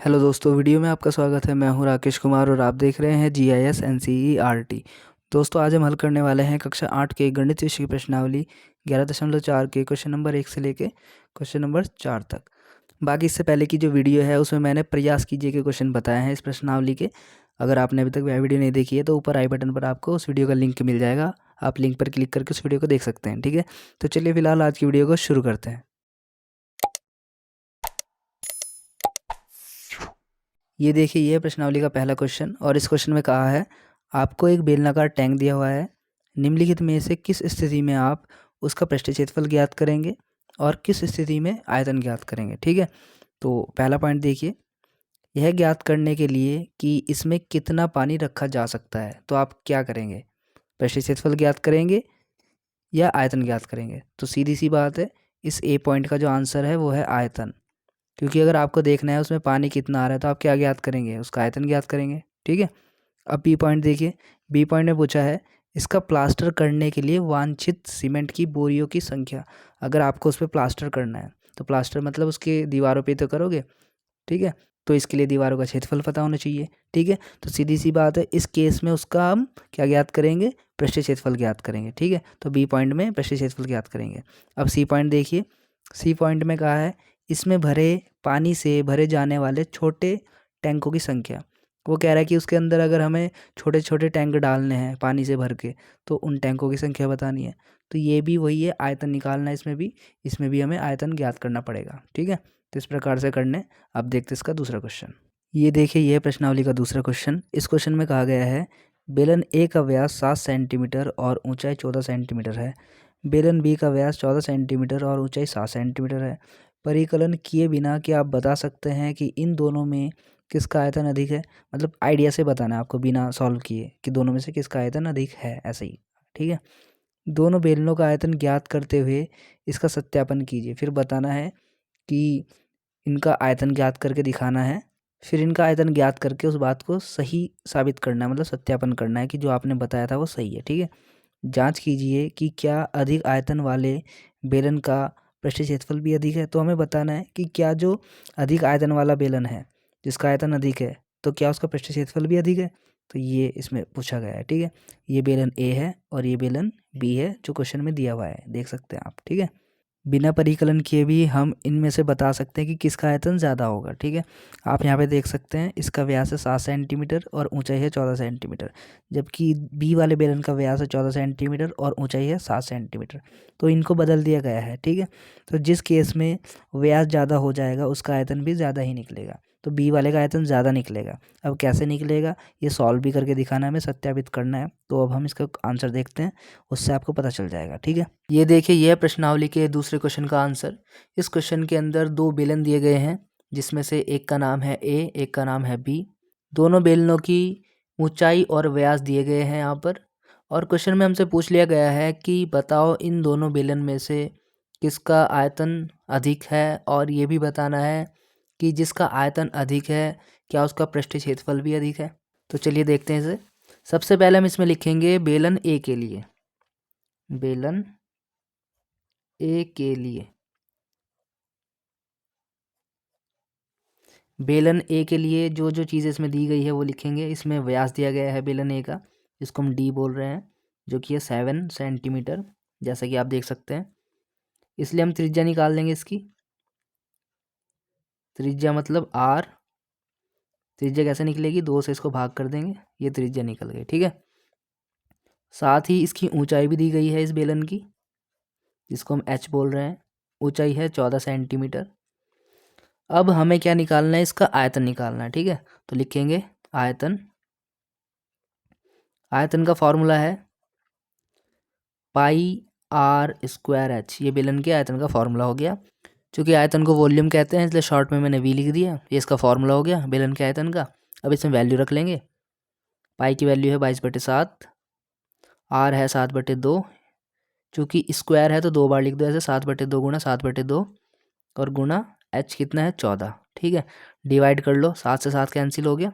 Hello दोस्तों, video में आपका स्वागत है। मैं हूं राकेश कुमार और आप देख रहे हैं GIS NCERT। दोस्तों, आज हम हल करने वाले हैं कक्षा 8 के गणित विषय की प्रश्नावली 11.4 के क्वेश्चन नंबर 1 से लेके क्वेश्चन नंबर 4 तक। बाकी इससे पहले की जो वीडियो है उसमें मैंने प्रयास कीजिए के क्वेश्चन बताए हैं इस प्रश्नावली के। अगर आपने अभी तक वह वीडियो नहीं देखी है तो ऊपर आई बटन पर आपको उस वीडियो का लिंक मिल जाएगा। आप लिंक पर क्लिक करके उस वीडियो को देख सकते हैं। ठीक है, तो चलिए फिलहाल आज की वीडियो को शुरू करते हैं। ये देखिए, ये है प्रश्नावली का पहला क्वेश्चन और इस क्वेश्चन में कहा है आपको एक बेलनाकार टैंक दिया हुआ है। निम्नलिखित में से किस स्थिति में आप उसका पृष्ठीय क्षेत्रफल ज्ञात करेंगे और किस स्थिति में आयतन ज्ञात करेंगे। ठीक है, तो पहला पॉइंट देखिए, यह ज्ञात करने के लिए कि इसमें कितना पानी रखा जा सकता है तो आप क्या करेंगे, पृष्ठीय क्षेत्रफल ज्ञात करेंगे या आयतन ज्ञात करेंगे। तो सीधी सी बात है, इस ए पॉइंट का जो आंसर है वो है आयतन, क्योंकि अगर आपको देखना है उसमें पानी कितना आ रहा है तो आप क्या ज्ञात करेंगे, उसका आयतन ज्ञात करेंगे। ठीक है, अब बी पॉइंट देखिए, बी पॉइंट में पूछा है इसका प्लास्टर करने के लिए वांछित सीमेंट की बोरियों की संख्या। अगर आपको उस पर प्लास्टर करना है तो प्लास्टर मतलब उसके दीवारों पे तो करोगे। ठीक है, तो इसके लिए दीवारों का क्षेत्रफल पता होना चाहिए। ठीक है, तो सीधी सी बात है, इस केस में उसका हम क्या ज्ञात करेंगे, पृष्ठीय क्षेत्रफल ज्ञात करेंगे। ठीक है, तो बी पॉइंट में पृष्ठीय क्षेत्रफल ज्ञात करेंगे। अब सी पॉइंट देखिए, सी पॉइंट में कहा है इसमें भरे पानी से भरे जाने वाले छोटे टैंकों की संख्या। वो कह रहा है कि उसके अंदर अगर हमें छोटे छोटे टैंक डालने हैं पानी से भर के तो उन टैंकों की संख्या बतानी है। तो ये भी वही है, आयतन निकालना है इसमें भी हमें आयतन ज्ञात करना पड़ेगा। ठीक है, तो इस प्रकार से करने। अब देखते हैं इसका दूसरा क्वेश्चन। ये देखिए, यह प्रश्नावली का दूसरा क्वेश्चन। इस क्वेश्चन में कहा गया है बेलन ए का व्यास 7 सेंटीमीटर और ऊंचाई 14 सेंटीमीटर है। बेलन बी का व्यास 14 सेंटीमीटर और ऊंचाई 7 सेंटीमीटर है। परिकलन किए बिना क्या आप बता सकते हैं कि इन दोनों में किसका आयतन अधिक है। मतलब आइडिया से बताना है आपको, बिना सॉल्व किए, कि दोनों में से किसका आयतन अधिक है, ऐसे ही। ठीक है, दोनों बेलनों का आयतन ज्ञात करते हुए इसका सत्यापन कीजिए। फिर बताना है कि इनका आयतन ज्ञात करके दिखाना है, फिर इनका आयतन ज्ञात करके उस बात को सही साबित करना है, मतलब सत्यापन करना है कि जो आपने बताया था वो सही है। ठीक है, जांच कीजिए कि क्या अधिक आयतन वाले बेलन का पृष्ठीय क्षेत्रफल भी अधिक है। तो हमें बताना है कि क्या जो अधिक आयतन वाला बेलन है, जिसका आयतन अधिक है, तो क्या उसका पृष्ठीय क्षेत्रफल भी अधिक है। तो ये इसमें पूछा गया है। ठीक है, ये बेलन ए है और ये बेलन बी है जो क्वेश्चन में दिया हुआ है, देख सकते हैं आप। ठीक है, बिना परिकलन किए भी हम इनमें से बता सकते हैं कि किसका आयतन ज़्यादा होगा। ठीक है, आप यहाँ पे देख सकते हैं इसका व्यास है 7 सेंटीमीटर और ऊंचाई है 14 सेंटीमीटर, जबकि बी वाले बेलन का व्यास है 14 सेंटीमीटर और ऊंचाई है 7 सेंटीमीटर। तो इनको बदल दिया गया है। ठीक है, तो जिस केस में व्यास ज़्यादा हो जाएगा उसका आयतन भी ज़्यादा ही निकलेगा, तो बी वाले का आयतन ज़्यादा निकलेगा। अब कैसे निकलेगा ये सॉल्व भी करके दिखाना है, हमें सत्यापित करना है। तो अब हम इसका आंसर देखते हैं, उससे आपको पता चल जाएगा। ठीक है, ये देखिए, यह प्रश्नावली के दूसरे क्वेश्चन का आंसर। इस क्वेश्चन के अंदर दो बेलन दिए गए हैं, जिसमें से एक का नाम है ए, एक का नाम है बी। दोनों बेलनों की ऊंचाई और व्यास दिए गए हैं यहाँ पर। और क्वेश्चन में हमसे पूछ लिया गया है कि बताओ इन दोनों बेलन में से किसका आयतन अधिक है, और ये भी बताना है कि जिसका आयतन अधिक है क्या उसका पृष्ठीय क्षेत्रफल भी अधिक है। तो चलिए देखते हैं इसे। सबसे पहले हम इसमें लिखेंगे बेलन ए के लिए, बेलन ए के लिए, बेलन ए के लिए जो जो चीज़ इसमें दी गई है वो लिखेंगे। इसमें व्यास दिया गया है बेलन ए का, जिसको हम डी बोल रहे हैं, जो कि है 7 सेंटीमीटर, जैसा कि आप देख सकते हैं। इसलिए हम त्रिज्या निकाल लेंगे इसकी। त्रिज्या मतलब आर। त्रिज्या कैसे निकलेगी, 2 से इसको भाग कर देंगे, ये त्रिज्या निकल गई। ठीक है, साथ ही इसकी ऊंचाई भी दी गई है इस बेलन की, जिसको हम एच बोल रहे हैं। ऊंचाई है 14 सेंटीमीटर। अब हमें क्या निकालना है, इसका आयतन निकालना है। ठीक है, तो लिखेंगे आयतन। आयतन का फॉर्मूला है पाई आर स्क्वायर एच, ये बेलन के आयतन का फॉर्मूला हो गया। चूँकि आयतन को वॉल्यूम कहते हैं इसलिए शॉर्ट में मैंने वी लिख दिया। ये इसका फॉर्मूला हो गया बेलन के आयतन का। अब इसमें वैल्यू रख लेंगे। पाई की वैल्यू है 22/7, आर है 7/2। चूँकि स्क्वायर है तो 2 बार लिख दो ऐसे, 7/2 गुणा 7/2 और गुणा एच कितना है 14। ठीक है, डिवाइड कर लो, 7 से 7 कैंसिल हो गया,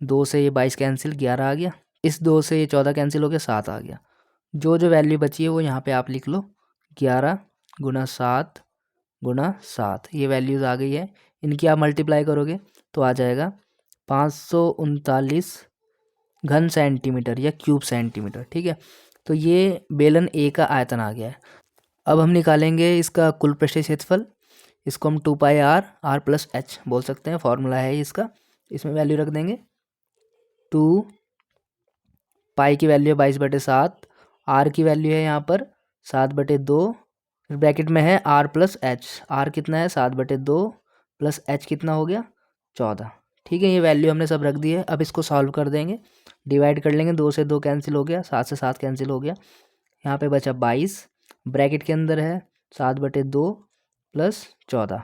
2 से ये 22 कैंसिल, 11 आ गया। इस 2 से ये 14 कैंसिल हो गया, 7 आ गया। जो जो वैल्यू बची है वो यहाँ पे आप लिख लो, 11 गुणा 7 गुणा 7, ये वैल्यूज़ आ गई है। इनकी आप मल्टीप्लाई करोगे तो आ जाएगा 539 घन सेंटीमीटर या क्यूब सेंटीमीटर। ठीक है, तो ये बेलन ए का आयतन आ गया है। अब हम निकालेंगे इसका कुल पृष्ठीय क्षेत्रफल। इसको हम 2πr+h बोल सकते हैं, फॉर्मूला है इसका। इसमें वैल्यू रख देंगे 2 पाई की वैल्यू है 22/7, आर की वैल्यू है यहाँ पर 7/2, फिर ब्रैकेट में है r+h। आर कितना है 7/2 प्लस h कितना हो गया 14। ठीक है, ये वैल्यू हमने सब रख दी है। अब इसको सॉल्व कर देंगे, डिवाइड कर लेंगे, 2 से 2 कैंसिल हो गया, 7 से 7 कैंसिल हो गया, यहाँ पे बचा 22, ब्रैकेट के अंदर है 7/2 प्लस 14।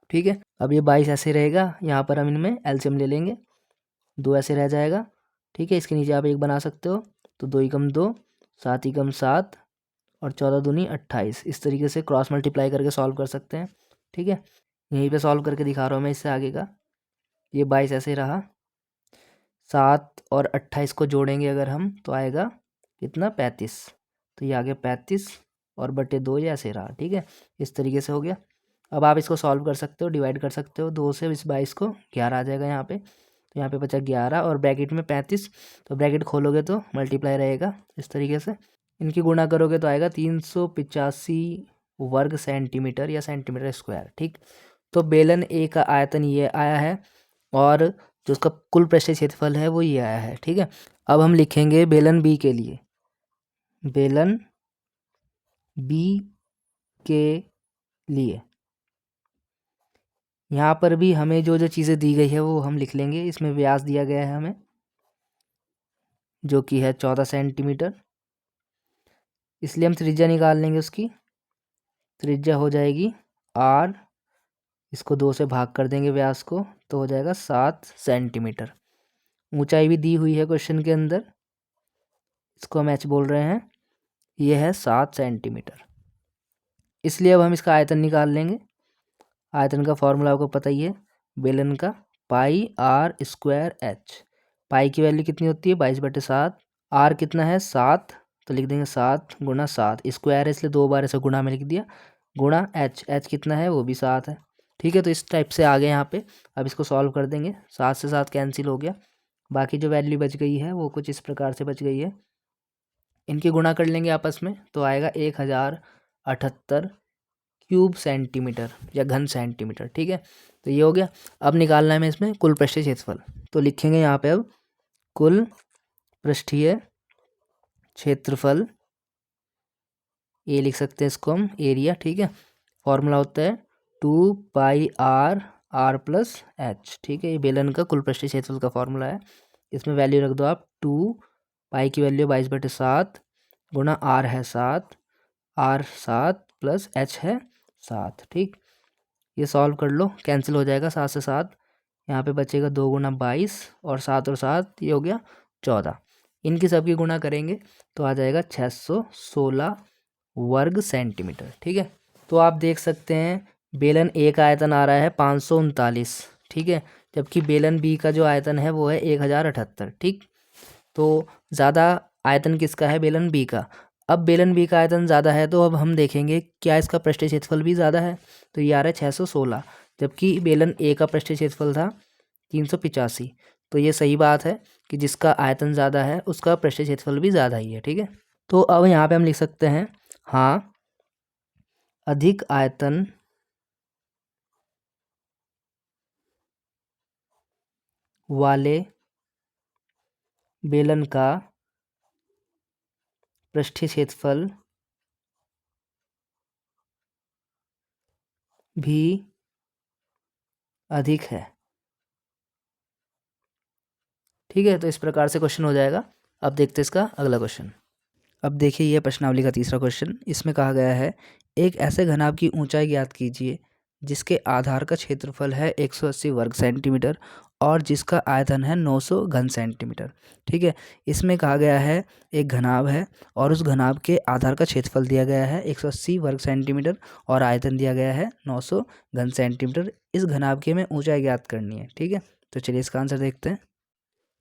ठीक है, अब ये 22 ऐसे रहेगा, यहाँ पर हम इनमें एलसीएम ले लेंगे, 2 ऐसे रह जाएगा। ठीक है, इसके नीचे आप 1 बना सकते हो, तो 2 एकम 2, 7 एकम 7 और 14 दूनी 28। इस तरीके से क्रॉस मल्टीप्लाई करके सॉल्व कर सकते हैं। ठीक है, यहीं पे सॉल्व करके दिखा रहा हूँ मैं इससे आगे का। ये 22 ऐसे रहा, 7 और 28 को जोड़ेंगे अगर हम तो आएगा कितना 35, तो ये आ गया 35 और बटे 2 ये ऐसे रहा। ठीक है, इस तरीके से हो गया। अब आप इसको सॉल्व कर सकते हो, डिवाइड कर सकते हो, 2 से इस 22 को 11 आ जाएगा यहाँ पे, तो यहाँ पे बचा 11 और ब्रैकेट में 35, तो ब्रैकेट खोलोगे तो मल्टीप्लाई रहेगा इस तरीके से। इनकी गुणा करोगे तो आएगा 385 वर्ग सेंटीमीटर या सेंटीमीटर स्क्वायर। ठीक, तो बेलन ए का आयतन ये आया है और जो उसका कुल पृष्ठीय क्षेत्रफल है वो ये आया है। ठीक है, अब हम लिखेंगे बेलन बी के लिए। बेलन बी के लिए यहाँ पर भी हमें जो जो चीज़ें दी गई है वो हम लिख लेंगे। इसमें व्यास दिया गया है हमें, जो कि है 14 सेंटीमीटर, इसलिए हम त्रिज्या निकाल लेंगे। उसकी त्रिज्या हो जाएगी r, इसको 2 से भाग कर देंगे व्यास को, तो हो जाएगा 7 सेंटीमीटर। ऊंचाई भी दी हुई है क्वेश्चन के अंदर, इसको हम h बोल रहे हैं, ये है 7 सेंटीमीटर। इसलिए अब हम इसका आयतन निकाल लेंगे। आयतन का फॉर्मूला आपको पता ही है, बेलन का πr²h। पाई की वैल्यू कितनी होती है 22/7, r कितना है 7, तो लिख देंगे 7 गुणा 7, स्क्वायर है इसलिए 2 बार ऐसे गुणा में लिख दिया, गुणा h कितना है वो भी 7 है। ठीक है, तो इस टाइप से आ गए यहाँ पे। अब इसको सॉल्व कर देंगे, 7 से 7 कैंसिल हो गया, बाकी जो वैल्यू बच गई है वो कुछ इस प्रकार से बच गई है। इनकी गुणा कर लेंगे आपस में तो आएगा 1078 क्यूब सेंटीमीटर या घन सेंटीमीटर। ठीक है, तो ये हो गया। अब निकालना है हमें इसमें कुल पृष्ठीय क्षेत्रफल, तो लिखेंगे यहाँ पे अब कुल पृष्ठीय क्षेत्रफल, ये लिख सकते हैं इसको हम एरिया। ठीक है, फॉर्मूला होता है 2πr+h। ठीक है, ये बेलन का कुल पृष्ठीय क्षेत्रफल का फॉर्मूला है। इसमें वैल्यू रख दो आप, 2 पाई की वैल्यू 22/7 गुणा r है 7, r 7 प्लस h है 7। ठीक, ये सॉल्व कर लो, कैंसिल हो जाएगा 7 से 7, यहाँ पे बचेगा 2 गुना 22 और 7 और 7 ये हो गया 14। इनकी सबकी गुणा करेंगे तो आ जाएगा 616 वर्ग सेंटीमीटर। ठीक है, तो आप देख सकते हैं बेलन ए का आयतन आ रहा है 539। ठीक है, जबकि बेलन बी का जो आयतन है वो है 1078। ठीक, तो ज़्यादा आयतन किसका है बेलन बी का। अब बेलन बी का आयतन ज़्यादा है तो अब हम देखेंगे क्या इसका पृष्ठीय क्षेत्रफल भी ज़्यादा है, तो ये आ रहा है 616, जबकि बेलन ए का पृष्ठीय क्षेत्रफल था 385। तो ये सही बात है कि जिसका आयतन ज़्यादा है उसका पृष्ठीय क्षेत्रफल भी ज़्यादा ही है। ठीक है, तो अब यहाँ पे हम लिख सकते हैं, हाँ अधिक आयतन वाले बेलन का पृष्ठीय क्षेत्रफल भी अधिक है। ठीक है, तो इस प्रकार से क्वेश्चन हो जाएगा। अब देखते हैं इसका अगला क्वेश्चन। अब देखिए यह प्रश्नावली का तीसरा क्वेश्चन। इसमें कहा गया है एक ऐसे घनाभ की ऊंचाई ज्ञात कीजिए जिसके आधार का क्षेत्रफल है 180 वर्ग सेंटीमीटर और जिसका आयतन है 900 घन सेंटीमीटर। ठीक है, इसमें कहा गया है एक घनाभ है और उस घनाभ के आधार का क्षेत्रफल दिया गया है 180 वर्ग सेंटीमीटर और आयतन दिया गया है 900 घन सेंटीमीटर। इस घनाभ की हमें ऊंचाई ज्ञात करनी है। ठीक है, तो चलिए इसका आंसर देखते हैं।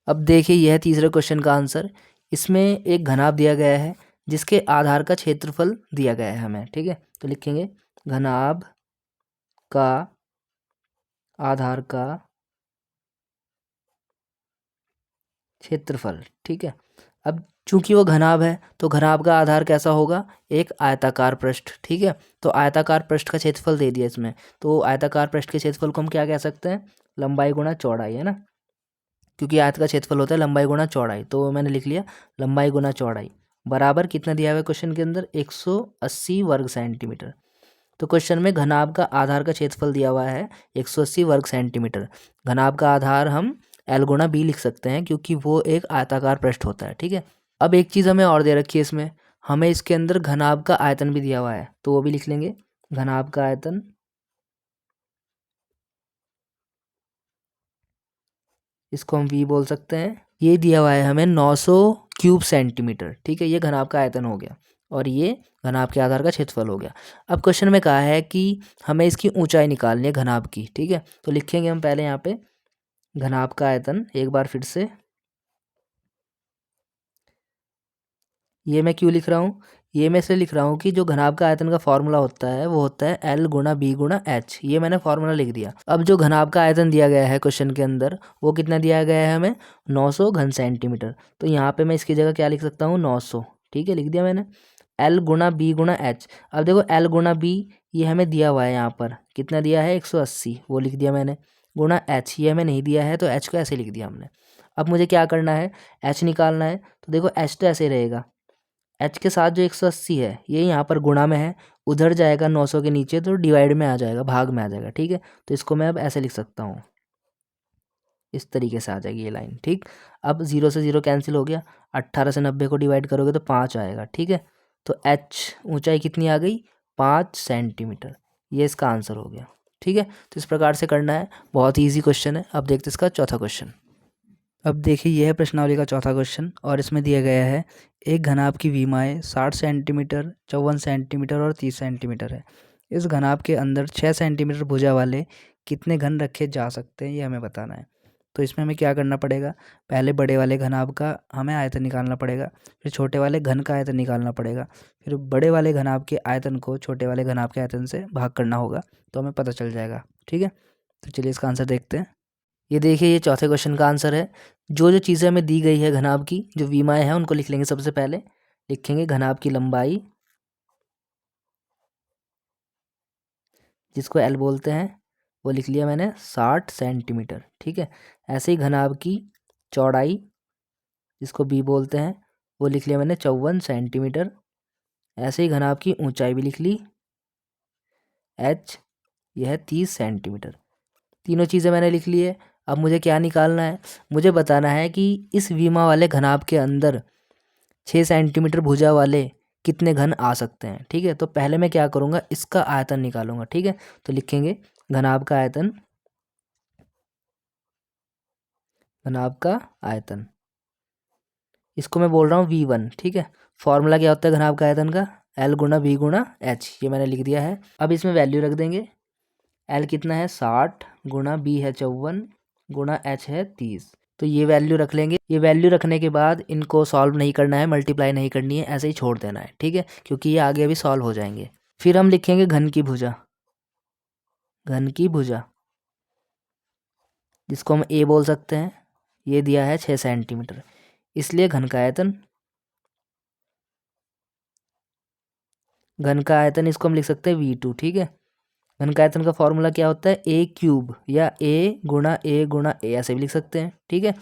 अब देखिए यह तीसरे क्वेश्चन का आंसर। इसमें एक घनाभ दिया गया है जिसके आधार का क्षेत्रफल दिया गया है हमें। ठीक है, तो लिखेंगे घनाभ का आधार का क्षेत्रफल, ठीक है। अब चूंकि वो घनाभ है तो घनाभ का आधार कैसा होगा, एक आयताकार पृष्ठ, ठीक है। तो आयताकार पृष्ठ का क्षेत्रफल दे दिया इसमें, तो आयताकार पृष्ठ के क्षेत्रफल को हम क्या कह सकते हैं, लंबाई गुणा चौड़ाई, है ना, क्योंकि आयत का क्षेत्रफल होता है लंबाई गुणा चौड़ाई। तो मैंने लिख लिया लंबाई गुणा चौड़ाई बराबर कितना दिया हुआ है क्वेश्चन के अंदर, 180 वर्ग सेंटीमीटर। तो क्वेश्चन में घनाभ का आधार का क्षेत्रफल दिया हुआ है 180 वर्ग सेंटीमीटर। घनाभ का आधार हम L गुणा बी लिख सकते हैं क्योंकि वो एक आयताकार पृष्ठ होता है, ठीक है। अब एक चीज़ हमें और दे रखी है इसमें, हमें इसके अंदर घनाभ का आयतन भी दिया हुआ है, तो वो भी लिख लेंगे। घनाभ का आयतन, इसको हम V बोल सकते हैं। ये दिया हुआ है हमें 900 क्यूब सेंटीमीटर, ठीक है। ये घनाभ का आयतन हो गया और ये घनाभ के आधार का क्षेत्रफल हो गया। अब क्वेश्चन में कहा है कि हमें इसकी ऊंचाई निकालनी है घनाभ की, ठीक है। तो लिखेंगे हम पहले यहाँ पे घनाभ का आयतन, एक बार फिर से। ये मैं क्यों लिख रहा हूँ, ये मैं इसलिए लिख रहा हूँ कि जो घनाभ का आयतन का फॉर्मूला होता है वो होता है L गुणा बी गुणा एच। ये मैंने फॉर्मूला लिख दिया। अब जो घनाभ का आयतन दिया गया है क्वेश्चन के अंदर वो कितना दिया गया है हमें, 900 घन सेंटीमीटर। तो यहाँ पे मैं इसकी जगह क्या लिख सकता हूँ, 900, ठीक है, लिख दिया मैंने। L गुणा बी गुणा एच, अब देखो L गुणा बी ये हमें दिया हुआ है, यहाँ पर कितना दिया है 180, वो लिख दिया मैंने, गुणा एच ये हमें नहीं दिया है तो एच को ऐसे लिख दिया हमने। अब मुझे क्या करना है, एच निकालना है। तो देखो एच तो ऐसे रहेगा, एच के साथ जो 180 है ये यहाँ पर गुणा में है, उधर जाएगा 900 के नीचे तो डिवाइड में आ जाएगा, भाग में आ जाएगा, ठीक है। तो इसको मैं अब ऐसे लिख सकता हूँ, इस तरीके से आ जाएगी ये लाइन, ठीक। अब 0 से 0 कैंसिल हो गया, 18 से 90 को डिवाइड करोगे तो 5 आएगा, ठीक है। तो एच ऊंचाई कितनी आ गई, 5 सेंटीमीटर। ये इसका आंसर हो गया, ठीक है। तो इस प्रकार से करना है, बहुत ही ईजी क्वेश्चन है। अब देखते इसका चौथा क्वेश्चन। अब देखिए यह है प्रश्नावली का चौथा क्वेश्चन और इसमें दिया गया है एक घनाभ की विमाएँ 60 सेंटीमीटर, 54 सेंटीमीटर और 30 सेंटीमीटर है। इस घनाभ के अंदर 6 सेंटीमीटर भुजा वाले कितने घन रखे जा सकते हैं, ये हमें बताना है। तो इसमें हमें क्या करना पड़ेगा, पहले बड़े वाले घनाभ का हमें आयतन निकालना पड़ेगा, फिर छोटे वाले घन का आयतन निकालना पड़ेगा, फिर बड़े वाले घनाभ के आयतन को छोटे वाले घनाभ के आयतन से भाग करना होगा, तो हमें पता चल जाएगा, ठीक है। तो चलिए इसका आंसर देखते हैं। ये देखिए ये चौथे क्वेश्चन का आंसर है। जो जो चीज़ें हमें दी गई है घनाभ की, जो विमाएँ हैं उनको लिख लेंगे। सबसे पहले लिखेंगे घनाभ की लंबाई, जिसको एल बोलते हैं, वो लिख लिया मैंने 60 सेंटीमीटर, ठीक है। ऐसे ही घनाभ की चौड़ाई, जिसको बी बोलते हैं, वो लिख लिया मैंने 54 सेंटीमीटर। ऐसे ही घनाभ की ऊंचाई भी लिख ली, एच, यह है 30 सेंटीमीटर। तीनों चीज़ें मैंने लिख ली है। अब मुझे क्या निकालना है, मुझे बताना है कि इस विमा वाले घनाभ के अंदर 6 सेंटीमीटर भुजा वाले कितने घन आ सकते हैं, ठीक है। तो पहले मैं क्या करूँगा, इसका आयतन निकालूंगा, ठीक है। तो लिखेंगे घनाभ का आयतन, घनाभ का आयतन, इसको मैं बोल रहा हूँ V1, ठीक है। फॉर्मूला क्या होता है घनाभ का आयतन का, L गुणा बी गुणा एच, ये मैंने लिख दिया है। अब इसमें वैल्यू रख देंगे, L कितना है 60, गुणा बी है 54, गुणा एच है 30। तो ये वैल्यू रख लेंगे। ये वैल्यू रखने के बाद इनको सॉल्व नहीं करना है, मल्टीप्लाई नहीं करनी है, ऐसे ही छोड़ देना है, ठीक है, क्योंकि ये आगे अभी सॉल्व हो जाएंगे। फिर हम लिखेंगे घन की भुजा, घन की भुजा, जिसको हम ए बोल सकते हैं। ये दिया है 6 सेंटीमीटर, इसलिए घन का आयतन, घन का आयतन इसको हम लिख सकते हैं V2, ठीक है। घन का आयतन का फॉर्मूला क्या होता है, ए क्यूब, या ए गुणा ए, ऐसे भी लिख सकते हैं, ठीक है।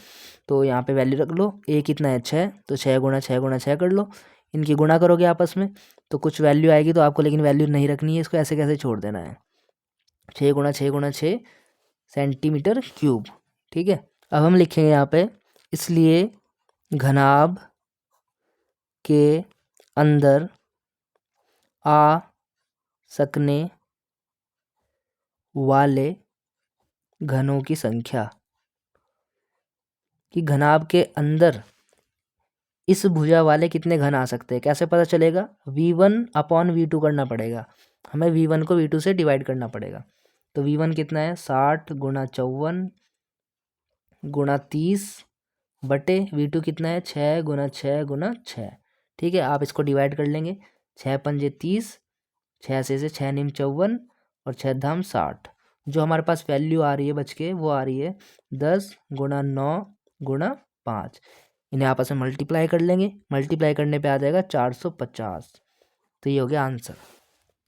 तो यहाँ पे वैल्यू रख लो, ए कितना है 6, तो 6 गुणा 6 गुणा 6 कर लो। इनकी गुणा करोगे आपस में तो कुछ वैल्यू आएगी, तो आपको लेकिन वैल्यू नहीं रखनी है, इसको ऐसे कैसे छोड़ देना है। 6 गुणा 6 गुणा 6 सेंटीमीटर क्यूब, ठीक है। अब हम लिखेंगे यहाँ पे, इसलिए घनाभ के अंदर आ सकने वाले घनों की संख्या, कि घनाभ के अंदर इस भुजा वाले कितने घन आ सकते हैं, कैसे पता चलेगा, V1 अपॉन V2 करना पड़ेगा। हमें V1 को V2 से डिवाइड करना पड़ेगा। तो V1 कितना है 60 गुणा 54 गुणा 30 बटे V2 कितना है 6 गुणा 6 गुणा 6, ठीक है। आप इसको डिवाइड कर लेंगे, 6 पंजे 30, 6 से 6 निम 54 और 6 धाम 60। जो हमारे पास वैल्यू आ रही है बच के, वो आ रही है 10 गुणा 9 गुणा 5। इन्हें आपस में मल्टीप्लाई कर लेंगे, मल्टीप्लाई करने पे आ जाएगा 450। तो ये हो गया आंसर।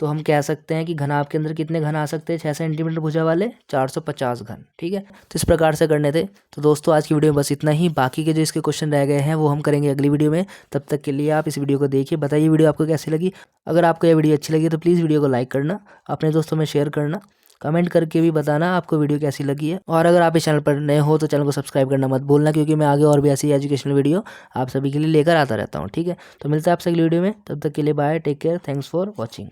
तो हम कह सकते हैं कि घनाभ के अंदर कितने घन आ सकते हैं 6 सेंटीमीटर भुजा वाले, 450 घन। ठीक है, तो इस प्रकार से करने थे। तो दोस्तों आज की वीडियो में बस इतना ही। बाकी के जो इसके क्वेश्चन रह गए हैं वो हम करेंगे अगली वीडियो में। तब तक के लिए आप इस वीडियो को देखिए, बताइए वीडियो आपको कैसी लगी। अगर आपको यह वीडियो अच्छी लगी तो प्लीज़ वीडियो को लाइक करना, अपने दोस्तों में शेयर करना, कमेंट करके भी बताना आपको वीडियो कैसी लगी है। और अगर आप इस चैनल पर नए हो तो चैनल को सब्सक्राइब करना मत भूलना, क्योंकि मैं आगे और भी ऐसी एजुकेशनल वीडियो आप सभी के लिए लेकर आता रहता हूँ। ठीक है, तो मिलते हैं आपसे अगली वीडियो में। तब तक के लिए bye, take care, thanks for watching.